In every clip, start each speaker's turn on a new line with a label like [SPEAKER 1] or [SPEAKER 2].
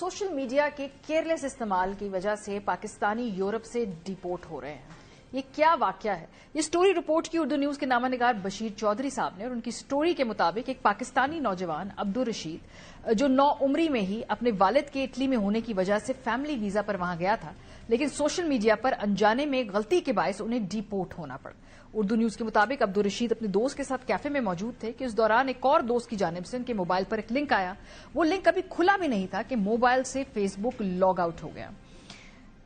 [SPEAKER 1] Social media के careless इस्तेमाल की वजह से पाकिस्तानी यूरोप से डिपोर्ट हो रहे हैं। ये क्या वाकया है? ये स्टोरी रिपोर्ट की उर्दू न्यूज के नामानिगार बशीर चौधरी साहब ने, और उनकी स्टोरी के मुताबिक एक पाकिस्तानी नौजवान अब्दुल रशीद जो 9 उम्री में ही अपने वालिद के इटली में होने की वजह से फैमिली वीजा पर वहां गया था, लेकिन सोशल मीडिया पर अनजाने में गलती के बायस उन्हें डिपोर्ट होना पड़ा। उर्दू न्यूज के मुताबिक अब्दुल रशीद अपने दोस्त के साथ कैफे में मौजूद थे कि उस दौरान एक और दोस्त की जानिब से उनके मोबाइल पर एक लिंक आया। वो लिंक कभी खुला भी नहीं था कि मोबाइल से फेसबुक लॉग आउट हो गया।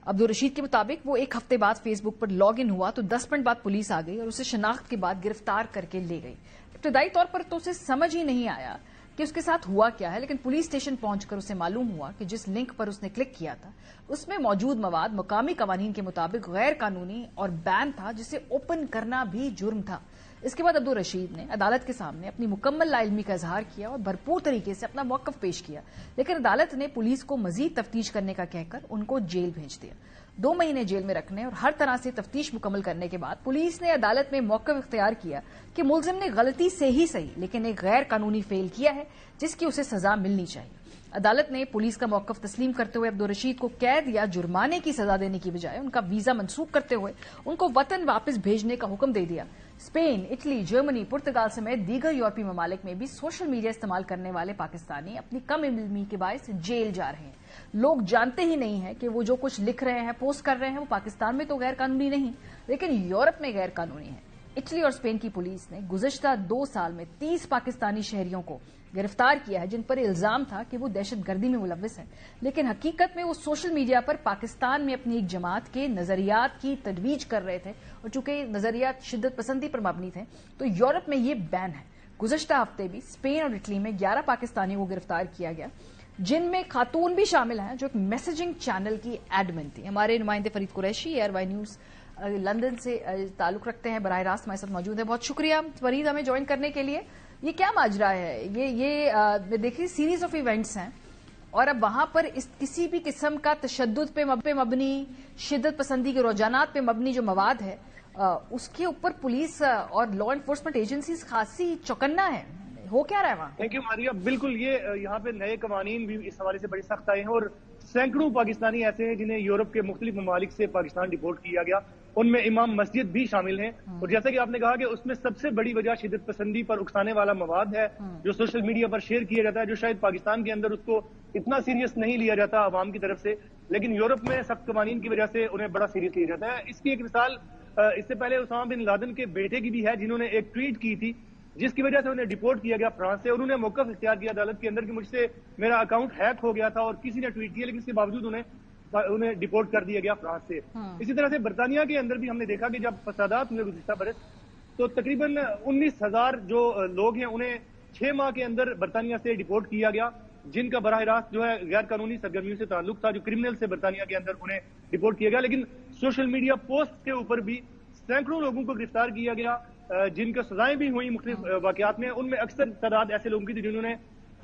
[SPEAKER 1] अब्दुल रशीद के मुताबिक वो एक हफ्ते बाद फेसबुक पर लॉग इन हुआ तो 10 मिनट बाद पुलिस आ गई और उसे शनाख्त के बाद गिरफ्तार करके ले गई। इब्तदाई तौर पर तो उसे समझ ही नहीं आया कि उसके साथ हुआ क्या है, लेकिन पुलिस स्टेशन पहुंचकर उसे मालूम हुआ कि जिस लिंक पर उसने क्लिक किया था उसमें मौजूद मवाद मुकामी कवानीन के मुताबिक गैर कानूनी और बैन था, जिसे ओपन करना भी जुर्म था। इसके बाद अब्दुल रशीद ने अदालत के सामने अपनी मुकम्मल लाइल्मी का इजहार किया और भरपूर तरीके से अपना मौकफ पेश किया, लेकिन अदालत ने पुलिस को मजीद तफ्तीश करने का कहकर उनको जेल भेज दिया। 2 महीने जेल में रखने और हर तरह से तफ्तीश मुकम्मल करने के बाद पुलिस ने अदालत में मौकफ इख्तियार किया कि मुलजिम ने गलती से ही सही लेकिन एक गैर कानूनी फेल किया है जिसकी उसे सजा मिलनी चाहिए। अदालत ने पुलिस का मौकफ तस्लीम करते हुए अब्दुल रशीद को कैद या जुर्माने की सजा देने की बजाय उनका वीजा मनसूख करते हुए उनको वतन वापस भेजने का हुक्म दे दिया। स्पेन, इटली, जर्मनी, पुर्तगाल समेत दीगर यूरोपीय ममालिक में भी सोशल मीडिया इस्तेमाल करने वाले पाकिस्तानी अपनी कम इल्मी के बायस जेल जा रहे हैं। लोग जानते ही नहीं है कि वो जो कुछ लिख रहे हैं, पोस्ट कर रहे हैं, वो पाकिस्तान में तो गैर कानूनी नहीं लेकिन यूरोप में गैर कानूनी है। इटली और स्पेन की पुलिस ने गुज़श्ता 2 साल में 30 पाकिस्तानी शहरियों को गिरफ्तार किया है जिन पर इल्जाम था कि वो दहशतगर्दी में मुलव्विस है, लेकिन हकीकत में वो सोशल मीडिया पर पाकिस्तान में अपनी एक जमात के नजरियात की तजवीज कर रहे थे और चूंकि नजरियात शिद्दत पसंदी पर मबनी थे तो यूरोप में ये बैन है। गुज़श्ता हफ्ते भी स्पेन और इटली में 11 पाकिस्तानियों को गिरफ्तार किया गया, जिनमें खातून भी शामिल हैं जो एक मैसेजिंग चैनल की एडमिन थी। हमारे नुमाइंदे Farid Qureshi ARY news London से ताल्लुक रखते हैं, बराह रास्त हमारे साथ मौजूद है। बहुत शुक्रिया फरीद हमें ज्वाइन करने के लिए। ये क्या माजरा है? ये देखिए सीरीज ऑफ इवेंट्स हैं और अब वहां पर किसी भी किस्म का तशद्दुद पे मबनी, शिद्दत पसंदी के रुझानात पे मबनी जो मवाद है उसके ऊपर पुलिस और लॉ एनफोर्समेंट एजेंसीज खासी चौकन्ना है। हो क्या रहा है वहां?
[SPEAKER 2] Thank you Maria. बिल्कुल, ये यहाँ पे नए कवानीन भी इस हवाले से बड़ी सख्त आए हैं और सैकड़ों पाकिस्तानी ऐसे हैं जिन्हें यूरोप के मुख्तलिफ ममालिक से पाकिस्तान डिपोर्ट किया गया, उनमें इमाम मस्जिद भी शामिल हैं। और जैसा कि आपने कहा कि उसमें सबसे बड़ी वजह शिद्दत पसंदी पर उकसाने वाला मवाद है जो सोशल मीडिया पर शेयर किया जाता है, जो शायद पाकिस्तान के अंदर उसको इतना सीरियस नहीं लिया जाता आवाम की तरफ से, लेकिन यूरोप में सख्त कवानीन की वजह से उन्हें बड़ा सीरियस लिया जाता है। इसकी एक मिसाल इससे पहले उसामा बिन लादेन के बेटे की भी है, जिन्होंने एक ट्वीट की थी जिसकी वजह से उन्हें डिपोर्ट किया गया फ्रांस से। उन्होंने मौकफ इख्तियार किया अदालत के अंदर कि मुझसे मेरा अकाउंट हैक हो गया था और किसी ने ट्वीट किया, लेकिन इसके बावजूद उन्हें डिपोर्ट कर दिया गया फ्रांस से। इसी तरह से बरतानिया के अंदर भी हमने देखा कि जब फसादात हुए गुज़िश्ता बरस तो तकरीबन 19,000 जो लोग हैं उन्हें 6 माह के अंदर बरतानिया से डिपोर्ट किया गया, जिनका बराह रास्त जो है गैर कानूनी सरगर्मियों से ताल्लुक था, जो क्रिमिनल से बरतानिया के अंदर उन्हें डिपोर्ट किया गया। लेकिन सोशल मीडिया पोस्ट के ऊपर भी सैकड़ों लोगों को गिरफ्तार किया गया, जिनका सजाएं भी हुई मुख्तलिफ वाकयात में। उनमें अक्सर तादाद ऐसे लोगों की थी जिन्होंने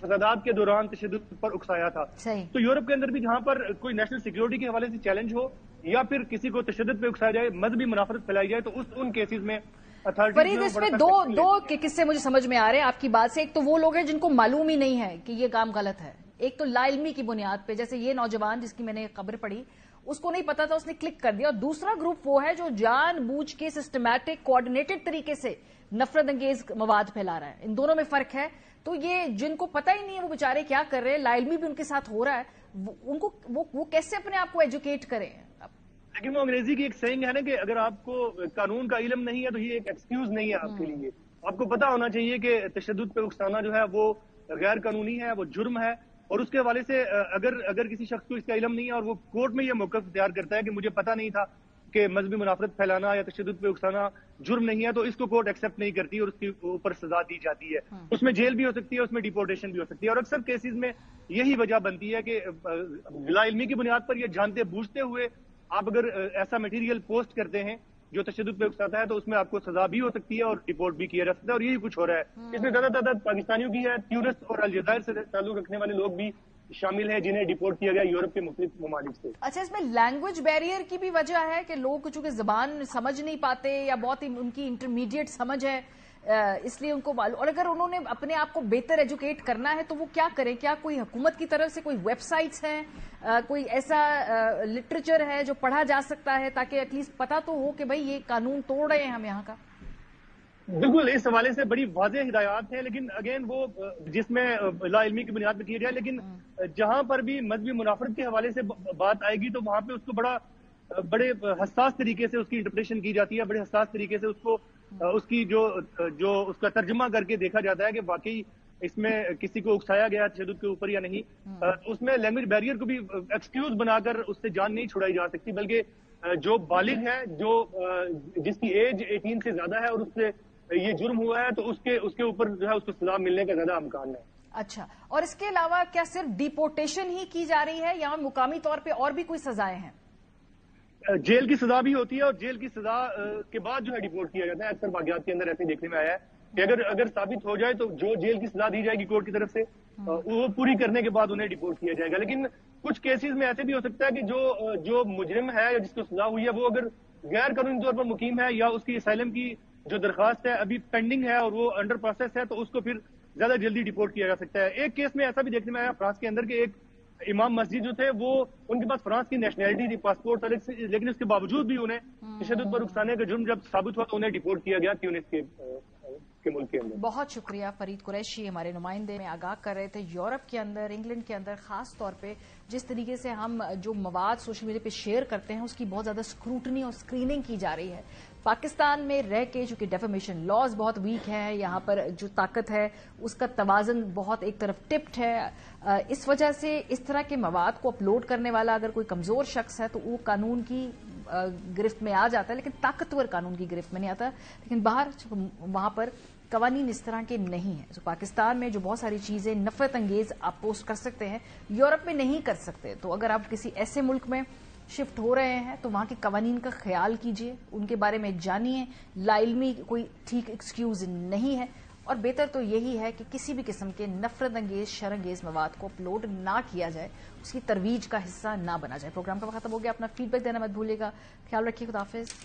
[SPEAKER 2] फसादात के दौरान तशद्दुद पर उकसाया था। तो यूरोप के अंदर भी जहां पर कोई नेशनल सिक्योरिटी के हवाले से चैलेंज हो या फिर किसी को तशद्दुद पे उकसाया जाए, मजहबी मुनाफरत फैलाई जाए, तो उन केसेस में
[SPEAKER 1] फरीद इसमें दो किस्से मुझे समझ में आ रहे हैं आपकी बात से। एक तो वो लोग हैं जिनको मालूम ही नहीं है कि ये काम गलत है, एक तो लाइल्मी की बुनियाद पे, जैसे ये नौजवान जिसकी मैंने खबर पढ़ी उसको नहीं पता था, उसने क्लिक कर दिया। और दूसरा ग्रुप वो है जो जानबूझ के सिस्टमैटिक कोऑर्डिनेटेड तरीके से नफरत अंगेज मवाद फैला रहा है। इन दोनों में फर्क है। तो ये जिनको पता ही नहीं है वो बेचारे क्या कर रहे हैं, लाइल्मी भी उनके साथ हो रहा है, उनको वो कैसे अपने आप को एजुकेट करें?
[SPEAKER 2] लेकिन वो अंग्रेजी की एक सेइंग है ना कि अगर आपको कानून का इल्म नहीं है तो ये एक एक्सक्यूज नहीं है आपके लिए। आपको पता होना चाहिए कि तशद्दुद पे उकसाना जो है वो गैर कानूनी है, वो जुर्म है। और उसके हवाले से अगर किसी शख्स को इसका इल्म नहीं है और वो कोर्ट में ये मौक़िफ़ इख्तियार करता है कि मुझे पता नहीं था कि मजहबी मुनाफरत फैलाना या तशद्दुद पे उकसाना जुर्म नहीं है, तो इसको कोर्ट एक्सेप्ट नहीं करती और उसके ऊपर सजा दी जाती है। उसमें जेल भी हो सकती है, उसमें डिपोर्टेशन भी हो सकती है। और अक्सर केसेस में यही वजह बनती है कि लाइल्मी की बुनियाद पर यह जानते बूझते हुए आप अगर ऐसा मटीरियल पोस्ट करते हैं जो तशद्दुद पे उकसाता है तो उसमें आपको सजा भी हो सकती है और डिपोर्ट भी किया जा सकता है। और यही कुछ हो रहा है। इसमें ज्यादा तादाद पाकिस्तानियों की है, ट्यूनिस और अलजायर से ताल्लुक रखने वाले लोग भी शामिल है जिन्हें डिपोर्ट किया गया यूरोप के मुख्तलिफ ममालिक से।
[SPEAKER 1] अच्छा, इसमें लैंग्वेज बैरियर की भी वजह है कि लोग चूंकि जबान समझ नहीं पाते या बहुत ही उनकी इंटरमीडिएट समझ है, اس لیے ان کو معلوم. اور اگر انہوں نے اپنے آپ کو بہتر ایجوکیٹ کرنا ہے تو وہ کیا کریں؟ کیا کوئی حکومت کی طرف سے کوئی ویب سائٹس ہیں, کوئی ایسا لٹریچر ہے جو پڑھا جا سکتا ہے تاکہ ایٹ لیسٹ پتا تو ہو کہ بھائی یہ قانون توڑ رہے ہیں ہم یہاں کا؟
[SPEAKER 2] بالکل, اس حوالے سے بڑی واضح ہدایات ہیں, لیکن اگین وہ جس میں لا علمی کی بنیاد پہ کیا جائے, لیکن جہاں پر بھی مذہبی منافرت کے حوالے سے بات آئے گی تو وہاں پہ اس کو بڑے حساس طریقے سے اس کی انٹرپریشن کی جاتی ہے, بڑے حساس طریقے سے اس کو اس کی جو اس کا ترجمہ کر کے دیکھا جاتا ہے کہ واقعی اس میں کسی کو اکسایا گیا تشدد کے اوپر یا نہیں. اس میں لینگویج بیریئر کو بھی ایکسکیوز بنا کر اس سے جان نہیں چھڑائی جا سکتی, بلکہ جو بالغ ہے, جس کی ایج 18 سے زیادہ ہے اور اس سے یہ جرم ہوا ہے, تو اس کے اوپر جو ہے اس کو سزا ملنے کا زیادہ امکان ہے.
[SPEAKER 1] اچھا, اور اس کے علاوہ کیا صرف ڈیپورٹیشن ہی کی جا رہی ہے یا مقامی طور پہ اور بھی کوئی سزائیں ہیں؟
[SPEAKER 2] جیل کی سزا بھی ہوتی ہے, اور جیل کی سزا کے بعد جو ہے ڈیپورٹ کیا جاتا ہے. اکثر واقعات کے اندر ایسے دیکھنے میں آیا ہے کہ اگر ثابت ہو جائے تو جو جیل کی سزا دی جائے گی کورٹ کی طرف سے, وہ پوری کرنے کے بعد انہیں ڈیپورٹ کیا جائے گا. لیکن کچھ کیسز میں ایسے بھی ہو سکتا ہے کہ جو مجرم ہے یا جس کو سزا ہوئی ہے وہ اگر غیر قانونی طور پر مقیم ہے یا اس کی اسائلم کی جو درخواست ہے ابھی پینڈنگ ہے اور وہ انڈر پروسیس ہے, تو اس کو پھر زیادہ جلدی ڈیپورٹ کیا جا سکتا ہے. ایک کیس میں ایسا بھی دیکھنے میں آیا فرانس کے اندر کہ ایک امام مسجد جو تھے وہ ان کے پاس فرانس کی نیشنلٹی تھی, پاسپورٹ الگ سے, لیکن اس کے باوجود بھی انہیں تشدد پر اکسانے کا جرم جب ثابت ہوا تو انہیں ڈیپورٹ کیا گیا تیونس کے ملک کے اندر.
[SPEAKER 1] بہت شکریہ. فرید قریشی ہمارے نمائندے میں آگاہ کر رہے تھے یورپ کے اندر, انگلینڈ کے اندر خاص طور پہ جس طریقے سے ہم جو مواد سوشل میڈیا پہ شیئر کرتے ہیں اس کی بہت زیادہ اسکروٹنی اور اسکریننگ کی جا رہی ہے. پاکستان میں رہ کے چونکہ ڈیفیمیشن لاز بہت ویک ہیں, یہاں پر جو طاقت ہے اس کا توازن بہت ایک طرف ٹپٹ ہے, اس وجہ سے اس طرح کے مواد کو اپلوڈ کرنے والا اگر کوئی کمزور شخص ہے تو وہ قانون کی گرفت میں آ جاتا ہے, لیکن طاقتور قانون کی گرفت میں نہیں آتا. لیکن باہر وہاں پر قوانین اس طرح کے نہیں ہیں. تو پاکستان میں جو بہت ساری چیزیں نفرت انگیز آپ پوسٹ کر سکتے ہیں, یورپ میں نہیں کر سکتے. تو اگر آپ کسی ایسے ملک میں شفٹ ہو رہے ہیں تو وہاں کے قوانین کا خیال کیجئے, ان کے بارے میں جانیے. لا علمی کوئی ٹھیک ایکسکیوز نہیں ہے, اور بہتر تو یہی ہے کہ کسی بھی قسم کے نفرت انگیز شر انگیز مواد کو اپلوڈ نہ کیا جائے, اس کی ترویج کا حصہ نہ بنا جائے. پروگرام کا وقت ختم ہو گیا. اپنا فیڈ بیک دینا مت بھولیے گا. خیال رکھیے. خدا حافظ.